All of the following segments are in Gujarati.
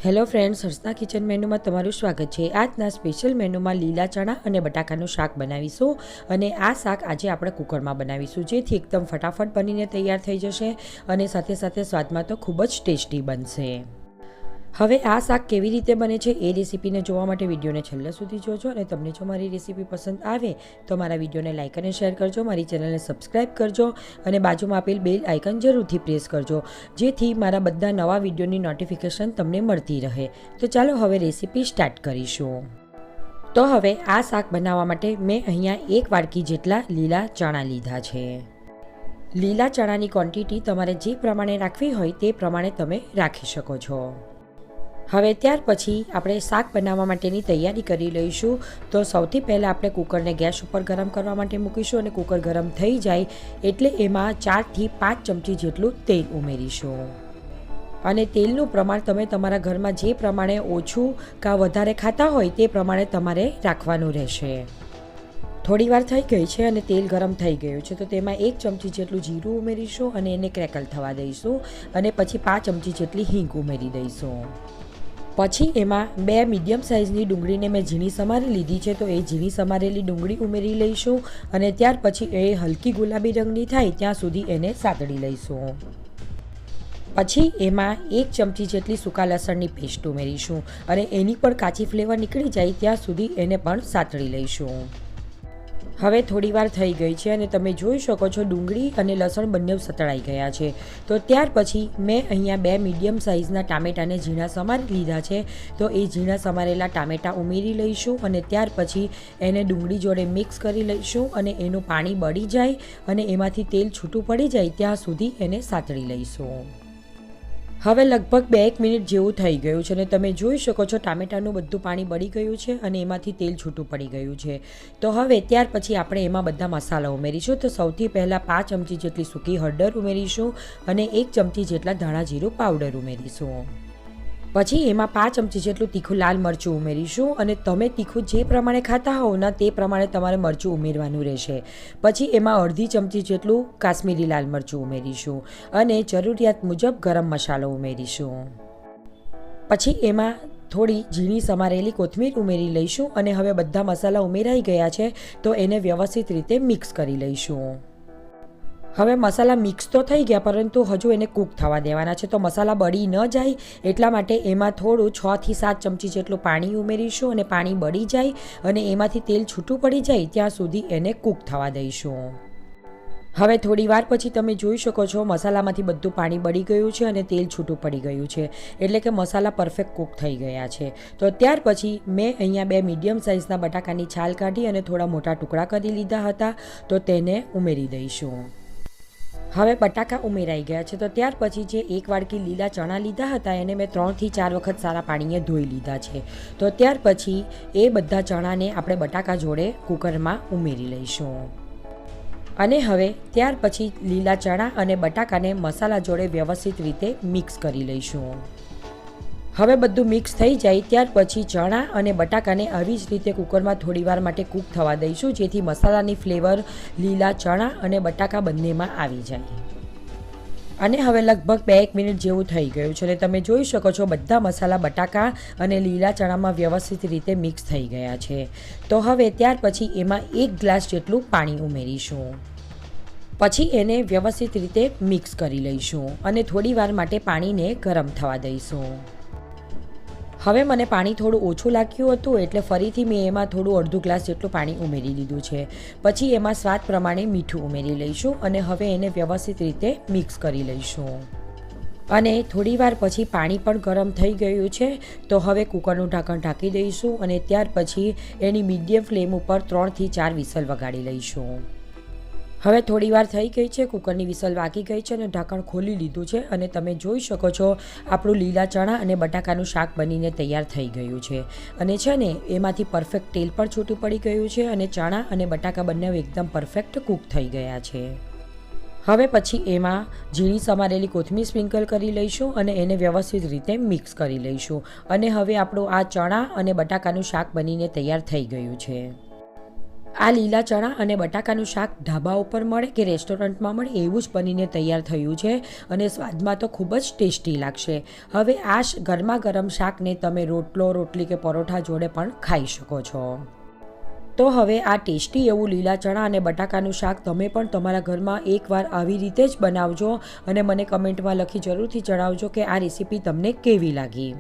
હેલો ફ્રેન્ડ્સ, હર્ષના કિચન મેનુમાં તમારું સ્વાગત છે। આજના સ્પેશિયલ મેનુમાં લીલા ચણા અને બટાકાનું શાક બનાવીશું અને આ શાક આજે આપણે કુકરમાં બનાવીશું, જેથી એકદમ ફટાફટ બનીને તૈયાર થઈ જશે અને સાથે સાથે સ્વાદમાં તો ખૂબ જ ટેસ્ટી બનશે। હવે આ શાક કેવી રીતે બને છે એ રેસીપીને જોવા માટે વિડીયોને છેલ્લે સુધી જોજો અને તમને જો મારી રેસીપી પસંદ આવે તો મારા વિડીયોને લાઇક અને શેર કરજો, મારી ચેનલને સબસ્ક્રાઈબ કરજો અને બાજુમાં આપેલ બેલ આઇકન જરૂરથી પ્રેસ કરજો, જેથી મારા બધા નવા વિડીયોની નોટિફિકેશન તમને મળતી રહે। તો ચાલો હવે રેસીપી સ્ટાર્ટ કરીશું। તો હવે આ શાક બનાવવા માટે મેં અહીંયા 1 વાટકી જેટલા લીલા ચણા લીધા છે। લીલા ચણાની ક્વોન્ટિટી તમારે જે પ્રમાણે રાખવી હોય તે પ્રમાણે તમે રાખી શકો છો। હવે ત્યાર પછી આપણે શાક બનાવવા માટેની તૈયારી કરી લઈશું। તો સૌથી પહેલાં આપણે કુકરને ગેસ ઉપર ગરમ કરવા માટે મૂકીશું અને કુકર ગરમ થઈ જાય એટલે એમાં 4 થી 5 ચમચી જેટલું તેલ ઉમેરીશું અને તેલનું પ્રમાણ તમે તમારા ઘરમાં જે પ્રમાણે ઓછું કાં વધારે ખાતા હોય તે પ્રમાણે તમારે રાખવાનું રહેશે। થોડી વાર થઈ ગઈ છે અને તેલ ગરમ થઈ ગયું છે, તો તેમાં 1 ચમચી જેટલું જીરું ઉમેરીશું અને એને ક્રેકલ થવા દઈશું અને પછી 5 ચમચી જેટલી હિંગ ઉમેરી દઈશું। પછી એમાં 2 મીડિયમ સાઇઝની ડુંગળીને મેં ઝીણી સમારી લીધી છે, તો એ ઝીણી સમારેલી ડુંગળી ઉમેરી લઈશું અને ત્યાર પછી એ હલકી ગુલાબી રંગની થાય ત્યાં સુધી એને સાતળી લઈશું। પછી એમાં 1 ચમચી જેટલી સૂકા લસણની પેસ્ટ ઉમેરીશું અને એની પણ કાચી ફ્લેવર નીકળી જાય ત્યાં સુધી એને પણ સાતળી લઈશું। હવે થોડી વાર થઈ ગઈ છે અને તમે જોઈ શકો છો ડુંગળી અને લસણ બંને સતળાઈ ગયા છે। તો ત્યાર પછી મેં અહીંયા 2 મીડિયમ સાઇઝના ટામેટાને ઝીણા સમારી લીધા છે, તો એ ઝીણા સમારેલા ટામેટાં ઉમેરી લઈશું અને ત્યાર પછી એને ડુંગળી જોડે મિક્સ કરી લઈશું અને એનું પાણી બળી જાય અને એમાંથી તેલ છૂટું પડી જાય ત્યાં સુધી એને સાતળી લઈશું। હવે લગભગ 2-1 મિનિટ જેવું થઈ ગયું છે અને તમે જોઈ શકો છો ટામેટાનું બધું પાણી બળી ગયું છે અને એમાંથી તેલ છૂટું પડી ગયું છે। તો હવે ત્યાર પછી આપણે એમાં બધા મસાલા ઉમેરીશું। તો સૌથી પહેલાં 5 ચમચી જેટલી સૂકી હળદર ઉમેરીશું અને 1 ચમચી જેટલા ધાણા જીરું પાવડર ઉમેરીશું। પછી એમાં 5 ચમચી જેટલું તીખું લાલ મરચું ઉમેરીશું અને તમે તીખું જે પ્રમાણે ખાતા હોવ ને તે પ્રમાણે તમારે મરચું ઉમેરવાનું રહેશે। પછી એમાં અડધી ચમચી જેટલું કાશ્મીરી લાલ મરચું ઉમેરીશું અને જરૂરિયાત મુજબ ગરમ મસાલો ઉમેરીશું। પછી એમાં થોડી ઝીણી સમારેલી કોથમીર ઉમેરી લઈશું અને હવે બધા મસાલા ઉમેરાઈ ગયા છે, તો એને વ્યવસ્થિત રીતે મિક્સ કરી લઈશું। હવે મસાલા મિક્સ તો થઈ ગયા, પરંતુ હજુ એને કૂક થવા દેવાના છે, તો મસાલા બળી ન જાય એટલા માટે એમાં થોડું 6 થી 7 ચમચી જેટલું પાણી ઉમેરીશું અને પાણી બળી જાય અને એમાંથી તેલ છૂટું પડી જાય ત્યાં સુધી એને કૂક થવા દઈશું। હવે થોડી વાર પછી તમે જોઈ શકો છો મસાલામાંથી બધું પાણી બળી ગયું છે અને તેલ છૂટું પડી ગયું છે, એટલે કે મસાલા પરફેક્ટ કૂક થઈ ગયા છે। તો ત્યાર પછી મેં અહીંયા 2 મીડિયમ સાઇઝના બટાકાની છાલ કાઢી અને થોડા મોટા ટુકડા કરી લીધા હતા, તો તેને ઉમેરી દઈશું। હવે બટાકા ઉમેરાઈ ગયા છે, તો ત્યાર પછી જે 1 વાટકી લીલા ચણા લીધા હતા એને મેં 3 થી 4 વખત સારા પાણીએ ધોઈ લીધા છે। તો ત્યાર પછી એ બધા ચણાને આપણે બટાકા જોડે કુકરમાં ઉમેરી લઈશું અને હવે ત્યાર પછી લીલા ચણા અને બટાકાને મસાલા જોડે વ્યવસ્થિત રીતે મિક્સ કરી લઈશું। હવે બધું મિક્સ થઈ જાય ત્યાર પછી ચણા અને બટાકાને આવી જ રીતે કુકરમાં થોડીવાર માટે કૂક થવા દઈશું, જેથી મસાલાની ફ્લેવર લીલા ચણા અને બટાકા બંનેમાં આવી જાય। અને હવે લગભગ 2-1 મિનિટ જેવું થઈ ગયું છે અને તમે જોઈ શકો છો બધા મસાલા બટાકા અને લીલા ચણામાં વ્યવસ્થિત રીતે મિક્સ થઈ ગયા છે। તો હવે ત્યાર પછી એમાં 1 ગ્લાસ જેટલું પાણી ઉમેરીશું। પછી એને વ્યવસ્થિત રીતે મિક્સ કરી લઈશું અને થોડી વાર માટે પાણીને ગરમ થવા દઈશું। હવે મને પાણી થોડું ઓછું લાગ્યું હતું એટલે ફરીથી મેં એમાં થોડું અડધો ગ્લાસ જેટલું પાણી ઉમેરી લીધું છે। પછી એમાં સ્વાદ પ્રમાણે મીઠું ઉમેરી લઈશું અને હવે એને વ્યવસ્થિત રીતે મિક્સ કરી લઈશું અને થોડી વાર પછી પાણી પણ ગરમ થઈ ગયું છે, તો હવે કુકરનું ઢાંકણ ઢાંકી દઈશું અને ત્યાર પછી એની મીડિયમ ફ્લેમ ઉપર 3 થી 4 વિસલ વગાડી લઈશું। હવે થોડી વાર થઈ ગઈ છે, કુકરની વિસલ વાગી ગઈ છે અને ઢાંકણ ખોલી લીધું છે અને તમે જોઈ શકો છો આપણું લીલા ચણા અને બટાકાનું શાક બનીને તૈયાર થઈ ગયું છે અને છે ને એમાંથી પરફેક્ટ તેલ પણ છૂટું પડી ગયું છે અને ચણા અને બટાકા બંને એકદમ પરફેક્ટ કૂક થઈ ગયા છે। હવે પછી એમાં ઝીણી સમારેલી કોથમીર સ્પ્રિંકલ કરી લઈશું અને એને વ્યવસ્થિત રીતે મિક્સ કરી લઈશું અને હવે આપણું આ ચણા અને બટાકાનું શાક બનીને તૈયાર થઈ ગયું છે। આ લીલા ચણા અને બટાકાનું શાક ઢાબા ઉપર મળે કે રેસ્ટોરન્ટમાં મળે એવું જ બનીને તૈયાર થયું છે અને સ્વાદમાં તો ખૂબ જ ટેસ્ટી લાગશે. હવે આ ગરમા ગરમ શાકને તમે રોટલો, રોટલી કે પરોઠા જોડે પણ ખાઈ શકો છો. તો હવે આ ટેસ્ટી એવું લીલા ચણા અને બટાકાનું શાક તમે પણ તમારા ઘરમાં એકવાર આવી રીતે જ બનાવજો અને મને કમેન્ટમાં લખી જરૂરથી જણાવજો કે આ રેસીપી તમને કેવી લાગી.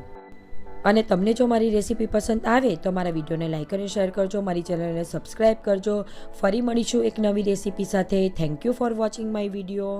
અને તમને જો મારી રેસીપી પસંદ આવે તો મારા વિડીયોને લાઈક અને શેર કરજો, મારી ચેનલને સબસ્ક્રાઈબ કરજો. ફરી મળીશું એક નવી રેસીપી સાથે. Thank you for watching my video.